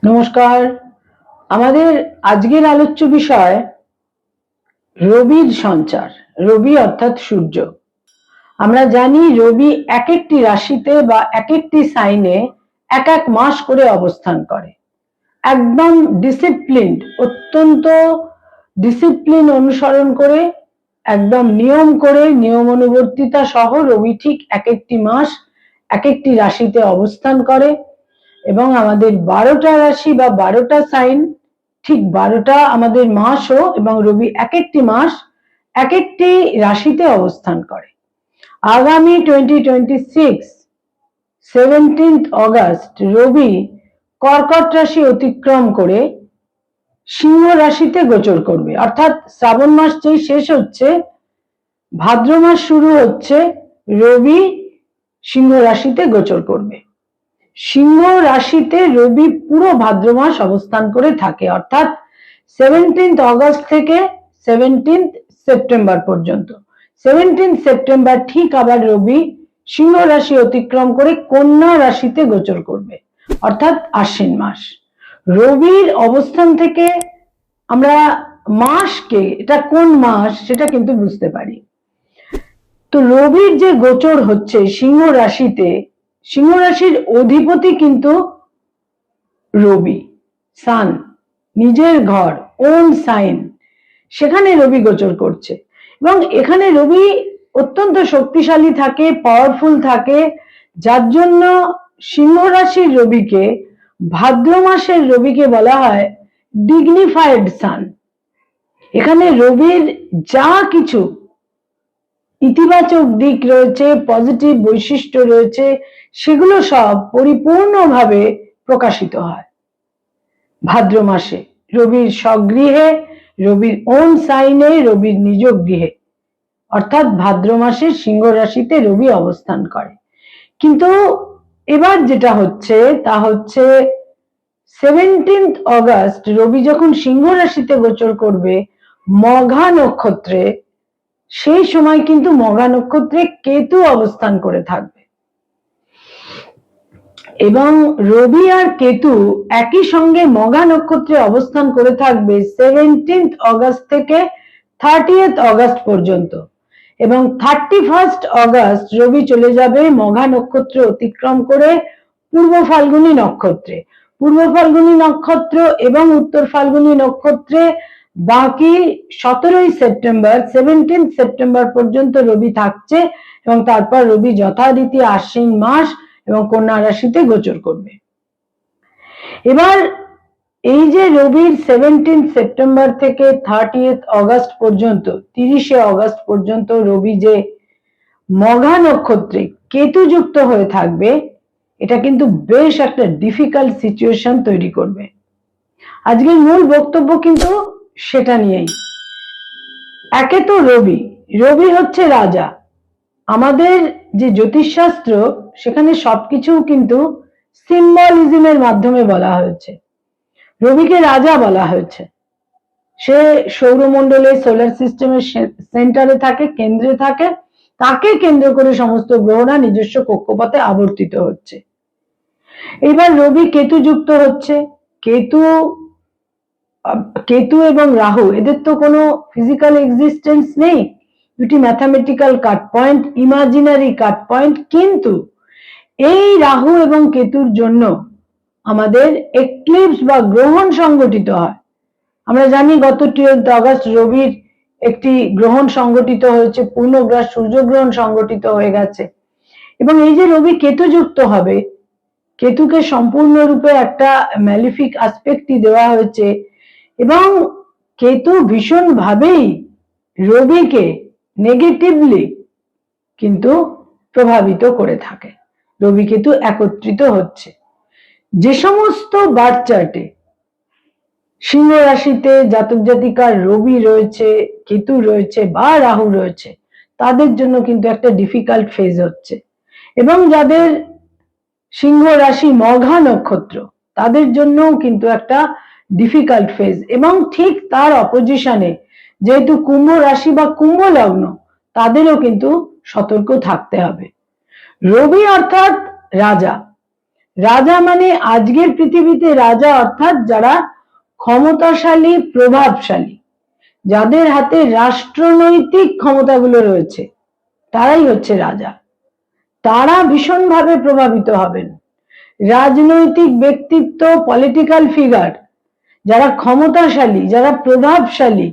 নমস্কার। আমাদের আজকের আলোচ্য বিষয় রবির সঞ্চার। রবি অর্থাৎ সূর্য। আমরা জানি রবি এক একটি রাশিতে বা এক একটি সাইনে এক এক মাস করে অবস্থান করে। একদম ডিসিপ্লিনড, অত্যন্ত ডিসিপ্লিন অনুসরণ করে, একদম নিয়ম করে, নিয়ম অনুবর্তিতা সহ রবি ঠিক এক একটি মাস এক একটি রাশিতে অবস্থান করে এবং আমাদের 12টা রাশি বা 12টা সাইন, ঠিক 12টা আমাদের মাসও, এবং রবি এক একটি মাস এক একটি রাশিতে অবস্থান করে। আগামী 2026 17th অগাস্ট রবি কর্কট রাশি অতিক্রম করে সিংহ রাশিতে গোচর করবে। অর্থাৎ শ্রাবণ মাস যেই শেষ হচ্ছে, ভাদ্র মাস শুরু হচ্ছে, রবি সিংহ রাশিতে গোচর করবে। সিংহ রাশিতে রবি পুরো ভাদ্র মাস অবস্থান করে থাকে, অর্থাৎ 17th অগস্ট থেকে 17th সেপ্টেম্বর পর্যন্ত। 17th সেপ্টেম্বর ঠিক আবার রবি সিংহ রাশি অতিক্রম করে কন্যা রাশিতে গোচর করবে, অর্থাৎ আশ্বিন মাস। রবির অবস্থান থেকে আমরা মাসকে, এটা কোন মাস সেটা কিন্তু বুঝতে পারি। তো রবির যে গোচর হচ্ছে সিংহ রাশিতে, সিংহ রাশির অধিপতি কিন্তু রবি, সান, নিজের ঘর, ওন সাইন, সেখানে রবি গোচর করছে। এবং এখানে রবি অত্যন্ত শক্তিশালী থাকে, পাওয়ারফুল থাকে, যার জন্য সিংহ রাশির রবিকে, ভাদ্র মাসের রবিকে বলা হয় ডিগনিফাইড সান। এখানে রবির যা কিছু ইতিবাচক দিক রয়েছে, পজিটিভ বৈশিষ্ট্য রয়েছে, সেগুলো সব পরিপূর্ণভাবে প্রকাশিত হয় ভাদ্র মাসে, রবির স্বগৃহে, রবির ওন সাইনে, রবির নিজ গৃহে, অর্থাৎ ভাদ্র মাসে সিংহ রাশিতে রবি অবস্থান করে। কিন্তু এবার যেটা হচ্ছে তা হচ্ছে 17th অগাস্ট রবি যখন সিংহ রাশিতে গোচর করবে মঘা নক্ষত্রে, সেই সময় কিন্তু মঘা নক্ষত্রে কেতু অবস্থান করে থাকবে এবং রবি আর কেতু একই সঙ্গে মঘা নক্ষত্রে অবস্থান করে থাকবে 17th অগাস্ট থেকে 30th অগাস্ট পর্যন্ত। এবং 31st অগাস্ট রবি চলে যাবে মঘা নক্ষত্র অতিক্রম করে পূর্ব ফাল্গুনী নক্ষত্রে। পূর্ব ফাল্গুনী নক্ষত্র এবং উত্তর ফাল্গুনী নক্ষত্রে বাকি 17ই সেপ্টেম্বর, 17th সেপ্টেম্বর পর্যন্ত রবি থাকছে এবং তারপর রবি যথারীতি আশ্বিন মাস এবং কন্যা রাশিতে গোচর করবে। এবার এই যে রবির 17th সেপ্টেম্বর থেকে 30th অগাস্ট পর্যন্ত, 30শে অগাস্ট পর্যন্ত রবি যে মঘা নক্ষত্রে কেতু যুক্ত হয়ে থাকবে, এটা কিন্তু বেশ একটা ডিফিকাল্ট সিচুয়েশন তৈরি করবে। আজকের মূল বক্তব্য কিন্তু সেটা নিয়েই। একে তো রবি, রবি হচ্ছে রাজা। আমাদের যে জ্যোতিষশাস্ত্র, সেখানে সবকিছু কিন্তু সিম্বলিজমের মাধ্যমে বলা হয়েছে। রবিকে রাজা বলা হয়েছে। সে সৌরমণ্ডলে, সোলার সিস্টেমের সেন্টারে থাকে, কেন্দ্রে থাকে, তাকে কেন্দ্র করে সমস্ত গ্রহরা নিজস্ব কক্ষপথে আবর্তিত হচ্ছে। এবার রবি কেতু যুক্ত হচ্ছে। কেতু এবং রাহু, এদের তো কোনো ফিজিক্যাল এক্সিস্টেন্স নেই, দুটি ম্যাথামেটিক্যাল কাট পয়েন্ট, ইমাজিনারি কাট পয়েন্ট। কিন্তু এই রাহু এবং কেতুর জন্য আমাদের এক্লিপস বা গ্রহণ সংগঠিত হয়। আমরা জানি গত 12 অগাস্ট রবির একটি গ্রহণ সংগঠিত হয়েছে, পূর্ণগ্রাস সূর্যগ্রহণ সংগঠিত হয়ে গেছে। এবং এই যে রবি কেতু যুক্ত হবে, কেতুকে সম্পূর্ণরূপে একটা ম্যালিফিক আসপেক্টই দেওয়া হয়েছে এবং কেতু ভীষণ ভাবেই রবিকে নেগেটিভলি কিন্তু প্রভাবিত করে থাকে। রবি কেতু একত্রিত হচ্ছে। যে সমস্ত বার্থ চার্টে সিংহ রাশিতে জাতক জাতিকার রবি রয়েছে, কেতু রয়েছে বা রাহু রয়েছে, তাদের জন্য কিন্তু একটা ডিফিকাল্ট ফেজ হচ্ছে। এবং যাদের সিংহ রাশি মঘা নক্ষত্র, তাদের জন্যও কিন্তু একটা ডিফিকাল্ট ফেজ। এবং ঠিক তার অপোজিশনে যেহেতু কুম্ভ রাশি বা কুম্ভ লগ্ন, তাদেরও কিন্তু সতর্ক থাকতে হবে। রবি অর্থাৎ রাজা, রাজা মানে আজকের পৃথিবীতে রাজা অর্থাৎ যারা ক্ষমতাশালী, প্রভাবশালী, যাদের হাতে রাষ্ট্রনৈতিক ক্ষমতাগুলো রয়েছে, তারাই হচ্ছে রাজা। তারা ভীষণভাবে প্রভাবিত হবেন। রাজনৈতিক ব্যক্তিত্ব, পলিটিক্যাল ফিগার যারা ক্ষমতাশালী, যারা প্রভাবশালী,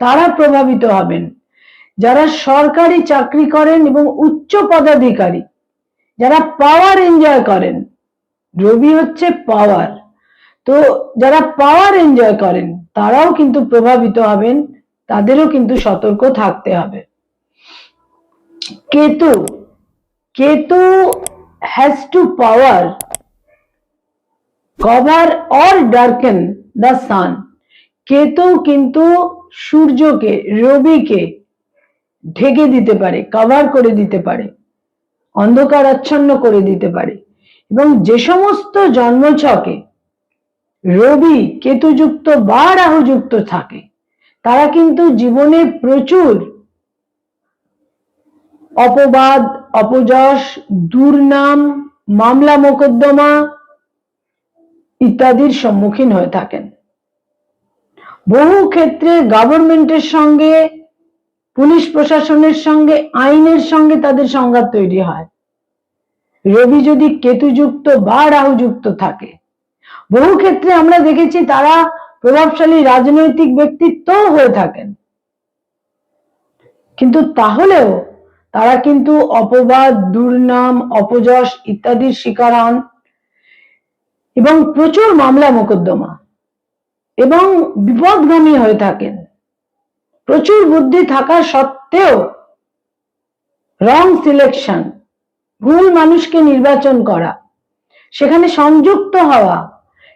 তারা প্রভাবিত হবেন। যারা সরকারি চাকরি করেন এবং উচ্চ পদাধিকারী, যারা পাওয়ার এনজয় করেন, রবি হচ্ছে পাওয়ার, তো যারা পাওয়ার এনজয় করেন তারাও কিন্তু প্রভাবিত হবেন, তাদেরও কিন্তু সতর্ক থাকতে হবে। Ketu, Ketu has to power, cover or darken the sun. Ketu কিন্তু সূর্যকে, রবিকে ঢেকে দিতে পারে, কভার করে দিতে পারে, অন্ধকার আচ্ছন্ন করে দিতে পারে। এবং যে সমস্ত জন্মছকে রবি কেতুযুক্ত বা রাহুযুক্ত থাকে, তারা কিন্তু জীবনে প্রচুর অপবাদ, অপযশ, দুর্নাম, মামলা মোকদ্দমা ইত্যাদির সম্মুখীন হয়ে থাকেন। বহু ক্ষেত্রে গভর্নমেন্টের সঙ্গে, পুলিশ প্রশাসনের সঙ্গে, আইনের সঙ্গে তাদের সংঘাত তৈরি হয় রবি যদি কেতুযুক্ত বা রাহুযুক্ত থাকে। বহু ক্ষেত্রে আমরা দেখেছি তারা প্রভাবশালী রাজনৈতিক ব্যক্তিত্ব হয়ে থাকেন, কিন্তু তাহলেও তারা কিন্তু অপবাদ, দুর্নাম, অপযশ ইত্যাদির শিকার হন এবং প্রচুর মামলা মোকদ্দমা এবং বিপদগামী হয়ে থাকেন। প্রচুর বুদ্ধি থাকা সত্ত্বেও রং সিলেকশন, ভুল মানুষকে নির্বাচন করা, সেখানে সংযুক্ত হওয়া,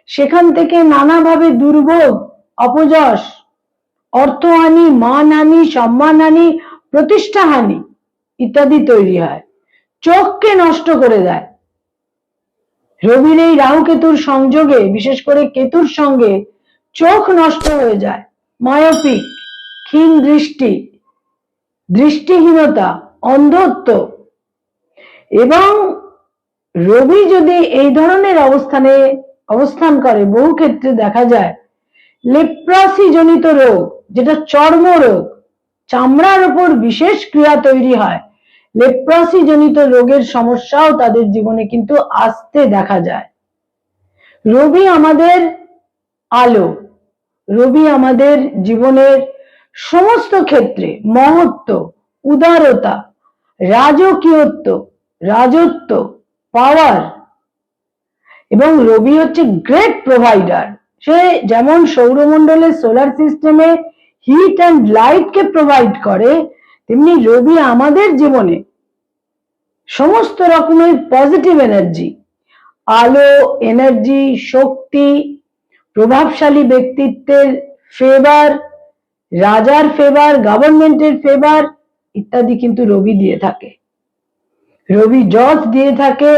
সেখান থেকে নানাভাবে দুর্ভোগ, অপযশ, অর্থহানি, মানহানি, সম্মানহানি, প্রতিষ্ঠাহানি ইত্যাদি তৈরি হয়। চোখকে নষ্ট করে দেয়। রবির এই রাহু কেতুর সংযোগে, বিশেষ করে কেতুর সঙ্গে চোখ নষ্ট হয়ে যায়, মায়োপিক, ক্ষীণ দৃষ্টি, দৃষ্টিহীনতা, অন্ধত্ব। এবং রবি যদি এই ধরনের অবস্থান করে, বহু ক্ষেত্রে দেখা যায় লেপ্রাসি জনিত রোগ, যেটা চর্মরোগ, চামড়ার উপর বিশেষ ক্রিয়া তৈরি হয়, লেপ্রাসি জনিত রোগের সমস্যাও তাদের জীবনে কিন্তু আসতে দেখা যায়। রবি আমাদের আলো, রবি আমাদের জীবনের সমস্ত ক্ষেত্রে মহত্ব, উদারতা, রাজকীয়ত্ব, রাজত্ব, পাওয়ার, এবং রবি হচ্ছে গ্রেট প্রোভাইডার। সে যেমন সৌরমণ্ডলের সোলার সিস্টেমে হিট অ্যান্ড লাইট কে প্রোভাইড করে, তেমনি রবি আমাদের জীবনে সমস্ত রকমের পজিটিভ এনার্জি, আলো, এনার্জি, শক্তি, প্রভাবশালী ব্যক্তিত্বের ফেভার, রাজার ফেভার, গভর্নমেন্টের ফেভার ইত্যাদি কিন্তু রবি দিয়ে থাকে। রবি জজ দিয়ে থাকে।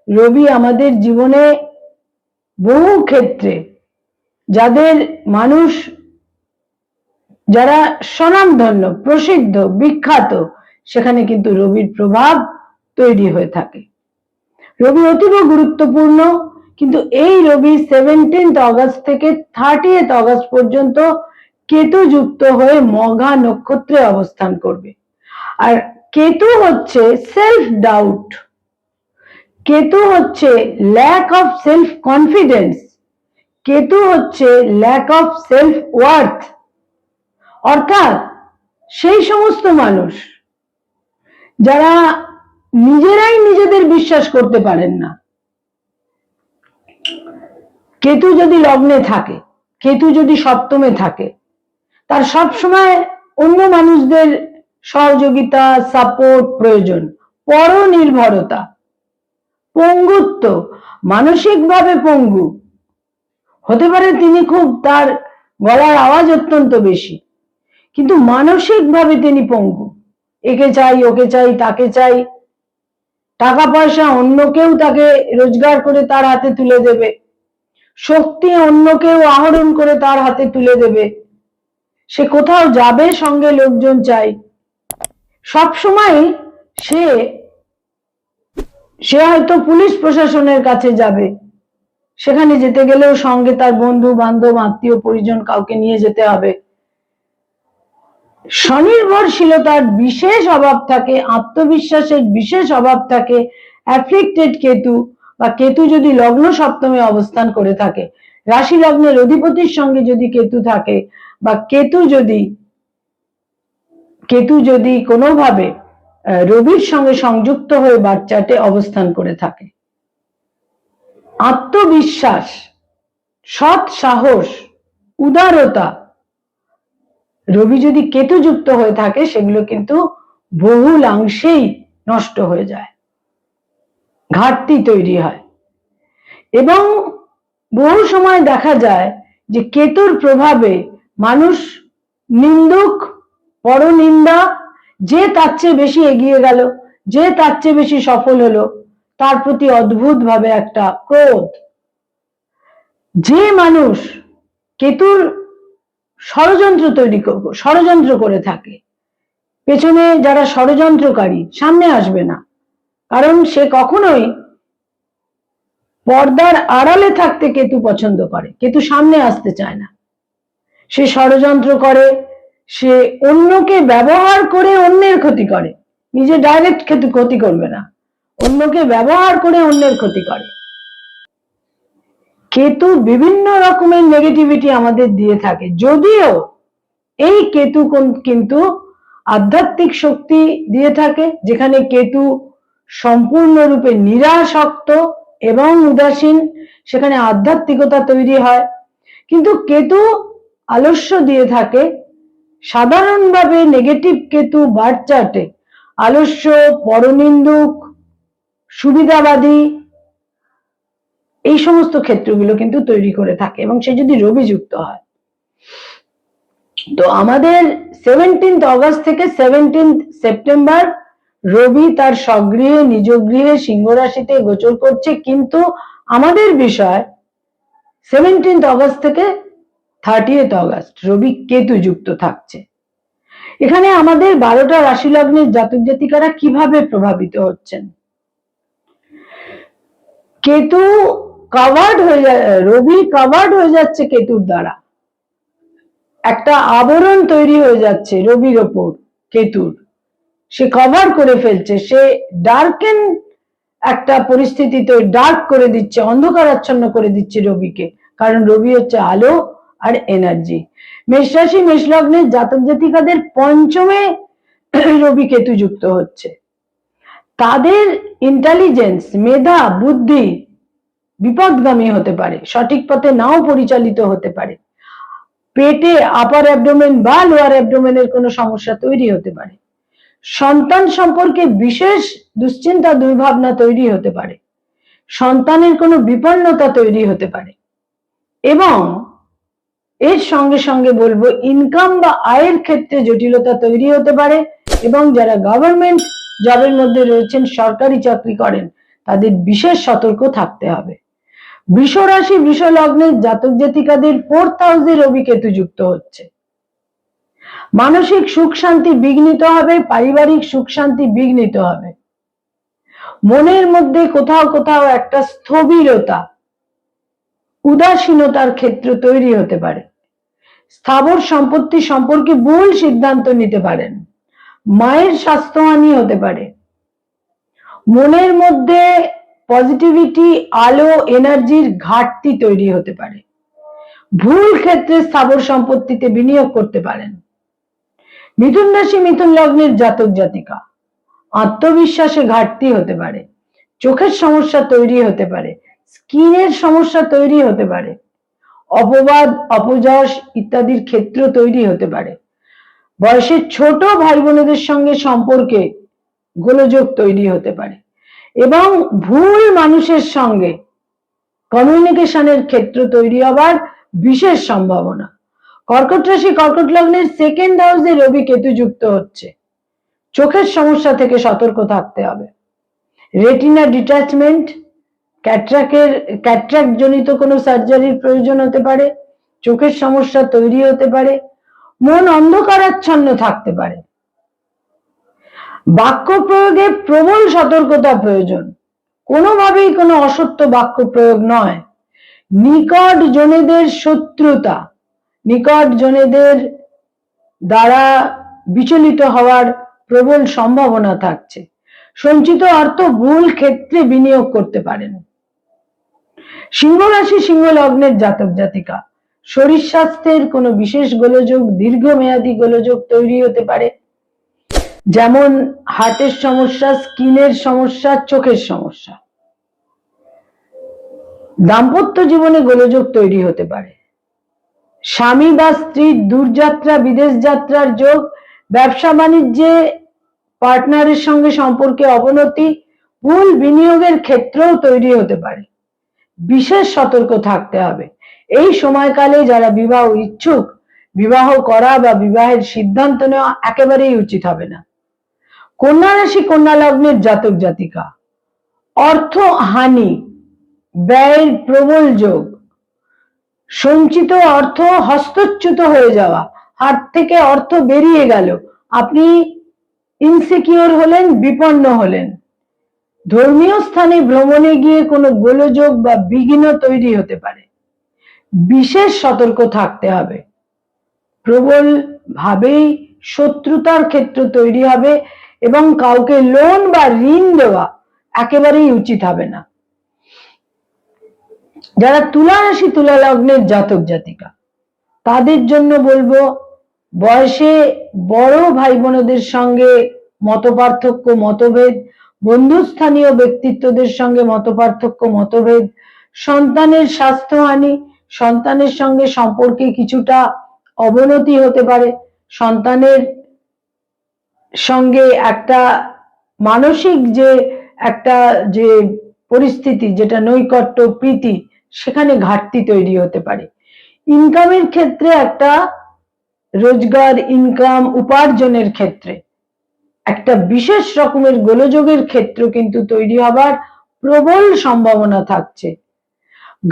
রবি আমাদের জীবনে বহু ক্ষেত্রে যাদের মানুষ, যারা স্বনামধন্য, প্রসিদ্ধ, বিখ্যাত, সেখানে কিন্তু রবির প্রভাব তৈরি হয়ে থাকে। রবি অতীব গুরুত্বপূর্ণ, কিন্তু এই রবি 17 অগস্ট থেকে 30 অগস্ট পর্যন্ত কেতু যুক্ত হয়ে মঘা নক্ষত্রে অবস্থান করবে। আর কেতু হচ্ছে সেলফ ডাউট, কেতু হচ্ছে ল্যাক অফ সেলফ কনফিডেন্স, কেতু হচ্ছে ল্যাক অফ সেলফ ওয়ার্থ। অর্থাৎ সেই সমস্ত মানুষ যারা নিজেরাই নিজেদের বিশ্বাস করতে পারেন না। কেতু যদি লগ্নে থাকে, কেতু যদি সপ্তমে থাকে, তার সবসময় অন্য মানুষদের সহযোগিতা, সাপোর্ট প্রয়োজন, পরনির্ভরতা, পঙ্গুত্ব, মানসিকভাবে পঙ্গু হতে পারে। তিনি খুব, তার গলার আওয়াজ অত্যন্ত বেশি, কিন্তু মানসিকভাবে তিনি পঙ্গু। একে চাই, ওকে চাই, তাকে চাই, টাকা পয়সা অন্য কেউ তাকে রোজগার করে তার হাতে তুলে দেবে, শক্তি অন্য কেউ আহরণ করে তার হাতে তুলে দেবে, সে কোথাও যাবে সঙ্গে লোকজন চাই। সবসময় সে সে হয়তো পুলিশ প্রশাসনের কাছে যাবে, সেখানে যেতে গেলেও সঙ্গে তার বন্ধু বান্ধব আত্মীয় পরিজন কাউকে নিয়ে যেতে হবে। স্বনির্ভরশীলতার বিশেষ অভাব থাকে, আত্মবিশ্বাসের বিশেষ অভাব থাকে। অ্যাফ্লিক্টেড কেতু বা কেতু যদি লগ্ন সপ্তমে অবস্থান করে থাকে, রাশি লগ্নের অধিপতির সঙ্গে যদি কেতু থাকে, বা কেতু যদি কোনোভাবে রবির সঙ্গে সংযুক্ত হয়ে বাচ্চাটে অবস্থান করে থাকে, আত্মবিশ্বাস, সৎ সাহস, উদারতা, রবি যদি কেতু যুক্ত হয়ে থাকে সেগুলো কিন্তু বহুলাংশেই নষ্ট হয়ে যায়, ঘাটতি তৈরি হয়। এবং বহু সময় দেখা যায় যে কেতুর প্রভাবে মানুষ নিন্দুক, পরনিন্দা, যে তার চেয়ে বেশি এগিয়ে গেল, যে তার চেয়ে বেশি সফল হলো, তার প্রতি অদ্ভুত ভাবে একটা ক্রোধ। যে মানুষ কেতুর ষড়যন্ত্র করে থাকে, পেছনে যারা ষড়যন্ত্রকারী সামনে আসবে না, কারণ সে কখনোই পর্দার আড়ালে থাকতে কেতু পছন্দ করে, কেতু সামনে আসতে চায় না। সে ষড়যন্ত্র করে, সে অন্যকে ব্যবহার করে অন্যের ক্ষতি করে, নিজে ডাইরেক্ট ক্ষতি করবে না, অন্যকে ব্যবহার করে অন্যের ক্ষতি করে। কেতু বিভিন্ন রকমের নেগেটিভিটি আমাদের দিয়ে থাকে, যদিও এই কেতু কিন্তু আধ্যাত্মিক শক্তি দিয়ে থাকে, যেখানে কেতু সম্পূর্ণরূপে নিরাসক্ত এবং উদাসীন, সেখানে আধ্যাত্মিকতা তৈরি হয়। কিন্তু কেতু আলস্য দিয়ে থাকে, সাধারণভাবে নেগেটিভ কেতু বার্থ চার্টে আলস্য, পরনিন্দুক, সুবিধাবাদী, এই সমস্ত ক্ষেত্রগুলো কিন্তু তৈরি করে থাকে, এবং সে যদি রবি যুক্ত হয়। তো আমাদের 17 অগস্ট থেকে 17 সেপ্টেম্বর রবি তার স্বগৃহে, নিজ গৃহে সিংহ রাশিতে গোচর করছে, কিন্তু আমাদের বিষয় 17 অগস্ট থেকে 30 অগস্ট রবি কেতু যুক্ত থাকছে। এখানে আমাদের 12টা রাশি লগ্নের জাতক জাতিকারা কিভাবে প্রভাবিত হচ্ছেন। কেতু রবি কাভার্ড হয়ে যাচ্ছে কেতুর দ্বারা, একটা আবরণ তৈরি হয়ে যাচ্ছে রবির ওপর কেতুর, সে কভার করে ফেলছে, সে ডার্কেন একটা পরিস্থিতিতে ডার্ক করে দিচ্ছে, অন্ধকারাচ্ছন্ন করে দিচ্ছে রবিকে, কারণ রবি হচ্ছে আলো আর এনার্জি। মেষ রাশি মেষ লগ্নের জাতক জাতিকাদের পঞ্চমে রবি কেতু যুক্ত হচ্ছে, তাদের ইন্টেলিজেন্স, মেধা, বুদ্ধি বিপদগামী হতে পারে, সঠিক পথে নাও পরিচালিত হতে পারে, পেটে আপার অ্যাবডোমেন বা লোয়ার অ্যাবডোমেনের কোনো সমস্যা তৈরি হতে পারে, সন্তান সম্পর্কে বিশেষ দুশ্চিন্তা দুর্ভাবনা তৈরি হতে পারে, সন্তানের কোনো বিপন্নতা তৈরি হতে পারে, এবং এর সঙ্গে সঙ্গে বলবো ইনকাম বা আয়ের ক্ষেত্রে জটিলতা তৈরি হতে পারে। এবং যারা গভর্নমেন্ট জবের মধ্যে রয়েছেন, সরকারি চাকরি করেন, তাদের বিশেষ সতর্ক থাকতে হবে। বৃষ রাশি বৃষ লগ্নের জাতক জাতিকাদের 4th হাউসে রবি কেতু যুক্ত হচ্ছে, মানসিক সুখ শান্তি বিঘ্নিত হবে, পারিবারিক সুখ শান্তি বিঘ্নিত হবে, মনের মধ্যে কোথাও কোথাও একটা স্থবিরতা, উদাসীনতার ক্ষেত্র তৈরি হতে পারে, স্থাবর সম্পত্তি সম্পর্কে ভুল সিদ্ধান্ত নিতে পারেন, মায়ের স্বাস্থ্যহানি হতে পারে, মনের মধ্যে পজিটিভিটি, আলো, এনার্জির ঘাটতি তৈরি হতে পারে, ভুল ক্ষেত্রে স্থাবর সম্পত্তিতে বিনিয়োগ করতে পারেন। মিথুন রাশি মিথুন লগ্নের জাতক জাতিকা, আত্মবিশ্বাসে ঘাটতি হতে পারে, চোখের সমস্যা তৈরি হতে পারে, স্কিনের সমস্যা তৈরি হতে পারে, অপবাদ, অপযশ ইত্যাদির ক্ষেত্র তৈরি হতে পারে, বয়সে ছোট ভাই বোনেদের সঙ্গে সম্পর্কে গোলযোগ তৈরি হতে পারে, এবং ভুল মানুষের সঙ্গে কমিউনিকেশনের ক্ষেত্র তৈরি হবার বিশেষ সম্ভাবনা। কর্কট রাশি কর্কট লগ্নের 2nd হাউসে রবি কেতু যুক্ত হচ্ছে, চোখের সমস্যা থেকে সতর্ক থাকতে হবে, রেটিনা ডিট্যাচমেন্ট, ক্যাট্রাক্ট জনিত কোনো সার্জারির প্রয়োজন হতে পারে, চোখের সমস্যা তৈরি হতে পারে, মন অন্ধকারাচ্ছন্ন থাকতে পারে, বাক্য প্রয়োগে প্রবল সতর্কতা প্রয়োজন, কোনোভাবেই কোনো অসত্য বাক্য প্রয়োগ নয়, নিকট জনেদের শত্রুতা, নিকট জনেদের দ্বারা বিচলিত হওয়ার প্রবল সম্ভাবনা থাকছে। সঞ্চিত অর্থ ভুল ক্ষেত্রে বিনিয়োগ করতে পারেন। সিংহ রাশি সিংহ লগ্নের জাতক জাতিকা, শরীর স্বাস্থ্যের কোনো বিশেষ গোলযোগ, দীর্ঘমেয়াদী গোলযোগ তৈরি হতে পারে, যেমন হার্টের সমস্যা, স্কিনের সমস্যা, চোখের সমস্যা। দাম্পত্য জীবনে গোলযোগ তৈরি হতে পারে, স্বামী বা স্ত্রীর দূরযাত্রা, বিদেশ যাত্রার যোগ, ব্যবসা বাণিজ্যে পার্টনারের সঙ্গে সম্পর্কে অবনতি, ভুল বিনিয়োগের ক্ষেত্রেও তৈরি হতে পারে। বিশেষ সতর্ক থাকতে হবে। এই সময়কালে যারা বিবাহ ইচ্ছুক, বিবাহ করা বা বিবাহের সিদ্ধান্ত নেওয়া একেবারেই উচিত হবে না। কন্যা রাশি কন্যা লগ্নের জাতক জাতিকা, অর্থ হানি, ব্যয়ের প্রবল যোগ, সঞ্চিত অর্থ হস্তচ্যুত হয়ে যাওয়া, হাত থেকে অর্থ বেরিয়ে গেল, আপনি ইনসিকিউর হলেন, বিপন্ন হলেন। ধর্মীয় স্থানে ভ্রমণে গিয়ে কোনো গোলযোগ বা বিঘ্ন তৈরি হতে পারে। বিশেষ সতর্ক থাকতে হবে। প্রবল ভাবেই শত্রুতার ক্ষেত্র তৈরি হবে এবং কাউকে লোন বা ঋণ দেওয়া একেবারেই উচিত হবে না। যারা তুলা রাশি তুলা লগ্নের জাতক জাতিকা, তাদের জন্য বলবো, বয়সে বড় ভাই বোনদের সঙ্গে মতপার্থক্য, মতভেদ, বন্ধুস্থানীয় ব্যক্তিত্বদের সঙ্গে মতপার্থক্য, মতভেদ, সন্তানের স্বাস্থ্যহানি, সন্তানের সঙ্গে সম্পর্কে কিছুটা অবনতি হতে পারে, সন্তানের সঙ্গে একটা মানসিক যে পরিস্থিতি, যেটা নৈকট্য, প্রীতি, সেখানে ঘাটতি তৈরি হতে পারে। ইনকামের ক্ষেত্রে একটা রোজগার, ইনকাম, উপার্জনের ক্ষেত্রে একটা বিশেষ রকমের গোলযোগের ক্ষেত্র কিন্তু তৈরি হবার প্রবল সম্ভাবনা থাকছে।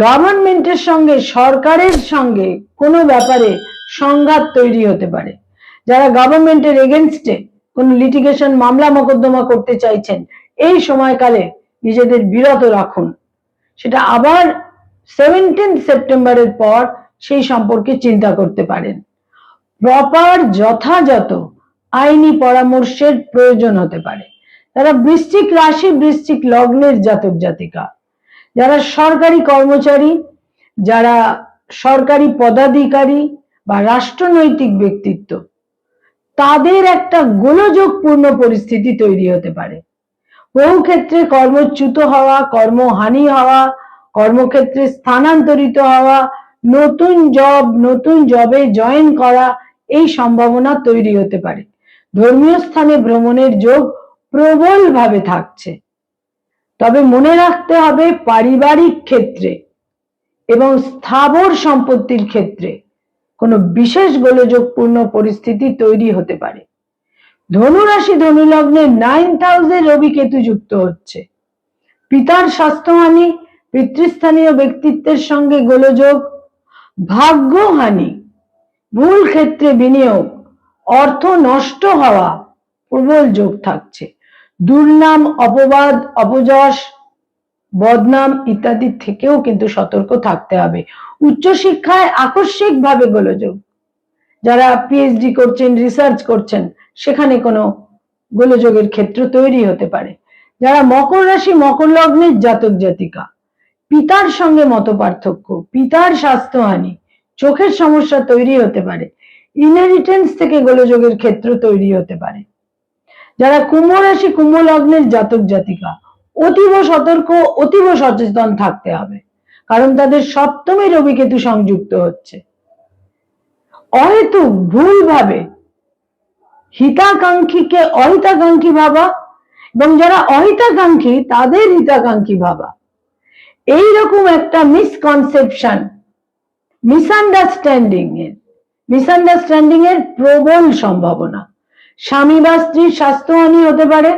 গভর্নমেন্টের সঙ্গে, সরকারের সঙ্গে কোনো ব্যাপারে সংঘাত তৈরি হতে পারে। যারা গভর্নমেন্টের এগেনস্টে কোন লিটিগেশন, মামলা মোকদ্দমা করতে চাইছেন, এই সময়কালে নিজেদের বিরত রাখুন। সেটা আবার 17 সেপ্টেম্বরের পর সেই সম্পর্কে চিন্তা করতে পারেন। প্রপার, যথাযথ আইনি পরামর্শের প্রয়োজন হতে পারে। যারা বৃশ্চিক রাশি বৃশ্চিক লগ্নের জাতক জাতিকা, যারা সরকারি কর্মচারী, যারা সরকারি পদাধিকারী বা রাষ্ট্রনৈতিক ব্যক্তিত্ব, তাদের একটা গোলযোগপূর্ণ পরিস্থিতি তৈরি হতে পারে। বহু ক্ষেত্রে কর্মচ্যুত হওয়া, কর্মহানি হওয়া, কর্মক্ষেত্রে স্থানান্তরিত হওয়া, নতুন জবে জয়েন করা, এই সম্ভাবনা তৈরি হতে পারে। ধর্মীয় স্থানে ভ্রমণের যোগ প্রবল ভাবে থাকছে। তবে মনে রাখতে হবে, পারিবারিক ক্ষেত্রে এবং স্থাবর সম্পত্তির ক্ষেত্রে কোনো বিশেষ গোলযোগপূর্ণ পরিস্থিতি তৈরি হতে পারে। ধনুরাশি ধনুলগ্নে 9th হাউসে রবি কেতু যুক্ত হচ্ছে। পিতার স্বাস্থ্যহানি, পিতৃস্থানীয় ব্যক্তিত্বের সঙ্গে গোলযোগ, ভাগ্যহানি, ভুল ক্ষেত্রে বিনিয়োগ, অর্থ নষ্ট হওয়া, প্রবল যোগ থাকছে। দুর্নাম, অপবাদ, অপযশ, বদনাম ইত্যাদি থেকেও কিন্তু সতর্ক থাকতে হবে। উচ্চশিক্ষায় আকস্মিকভাবে গোলযোগ, যারা পিএইচডি করছেন, রিসার্চ করছেন, সেখানে কোনো গোলযোগের ক্ষেত্র তৈরি হতে পারে। যারা মকর রাশি মকর লগ্নের জাতক জাতিকা, পিতার সঙ্গে মতপার্থক্য, পিতার স্বাস্থ্যহানি, চোখের সমস্যা তৈরি হতে পারে। ইনহেরিটেন্স থেকে গোলযোগের ক্ষেত্র তৈরি হতে পারে। যারা কুম্ভ রাশি কুম্ভ লগ্নের জাতক জাতিকা, অতীব সতর্ক, অতীব সচেতন থাকতে হবে, কারণ তাদের সপ্তমে রবি কেতু সংযুক্ত হচ্ছে। অহেতুক ভুলভাবে হিতাকাঙ্ক্ষীকে অহিতাকাঙ্ক্ষী ভাবা এবং যারা অহিতাকাঙ্ক্ষী তাদের হিতাকাঙ্ক্ষী ভাবা, এইরকম একটা মিসকনসেপশন, মিসআন্ডারস্ট্যান্ডিং এর প্রবল সম্ভাবনা। স্বামী বা স্ত্রীর স্বাস্থ্যহানি হতে পারে।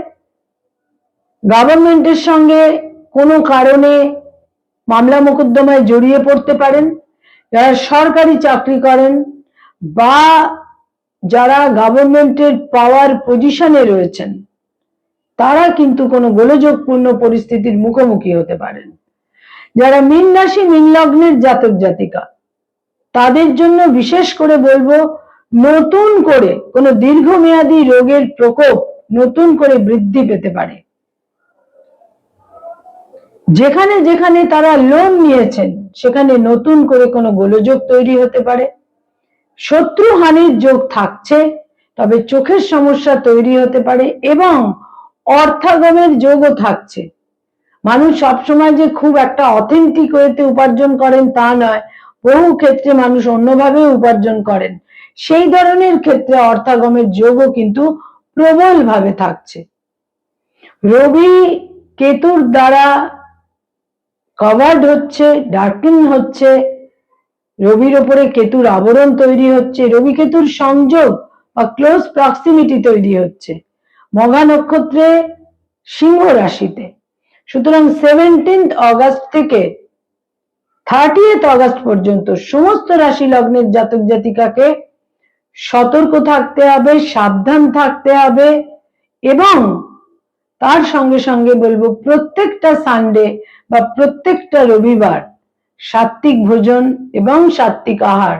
গভর্নমেন্টের সঙ্গে কোনো কারণে মামলা মোকদ্দমায় জড়িয়ে পড়তে পারেন। যারা সরকারি চাকরি করেন বা যারা গভর্নমেন্টের পাওয়ার পজিশনে রয়েছেন, তারা কিন্তু কোনো গোলযোগপূর্ণ পরিস্থিতির মুখোমুখি হতে পারেন। যারা মীন রাশি মীন লগ্নের জাতক জাতিকা, তাদের জন্য বিশেষ করে বলবো, নতুন করে কোনো দীর্ঘমেয়াদী রোগের প্রকোপ নতুন করে বৃদ্ধি পেতে পারে। যেখানে যেখানে তারা লোন নিয়েছেন সেখানে নতুন করে কোনো গোলযোগ তৈরি হতে পারে। শত্রু হানির যোগ থাকছে, তবে চোখের সমস্যা তৈরি হতে পারে এবং অর্থাগমের যোগও থাকছে। মানুষ সবসময় যে খুব একটা অথেন্টিক ওয়েতে উপার্জন করেন তা নয়, বহু ক্ষেত্রে মানুষ অন্যভাবে উপার্জন করেন। সেই ধরনের ক্ষেত্রে অর্থাগমের যোগও কিন্তু প্রবল ভাবে থাকছে। রবি কেতুর দ্বারা কভার্ড হচ্ছে, ডার্কেন হচ্ছে, রবির ওপরে কেতুর আবরণ তৈরি হচ্ছে, রবি কেতুর সংযোগ বা ক্লোজ প্রক্সিমিটি তৈরি হচ্ছে মঘা নক্ষত্রে সিংহ রাশিতে। সুতরাং 17 অগস্ট থেকে 30 অগস্ট পর্যন্ত সমস্ত রাশি লগ্নের জাতক জাতিকাকে সতর্ক থাকতে হবে, সাবধান থাকতে হবে এবং তার সঙ্গে সঙ্গে বলবো প্রত্যেকটা সানডে বা প্রত্যেকটা রবিবার সাত্বিক ভোজন এবং সাত্বিক আহার,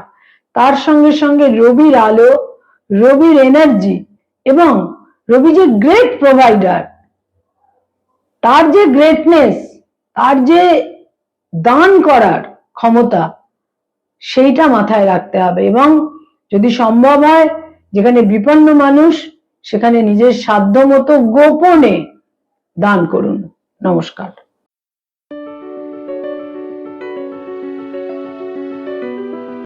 তার সঙ্গে সঙ্গে রবির আলো, রবির এনার্জি এবং রবি যে গ্রেট প্রোভাইডার, তার যে গ্রেটনেস, তার যে দান করার ক্ষমতা, সেইটা মাথায় রাখতে হবে। এবং যদি সম্ভব হয়, যেখানে বিপন্ন মানুষ সেখানে নিজের সাধ্য মতো গোপনে দান করুন। নমস্কার।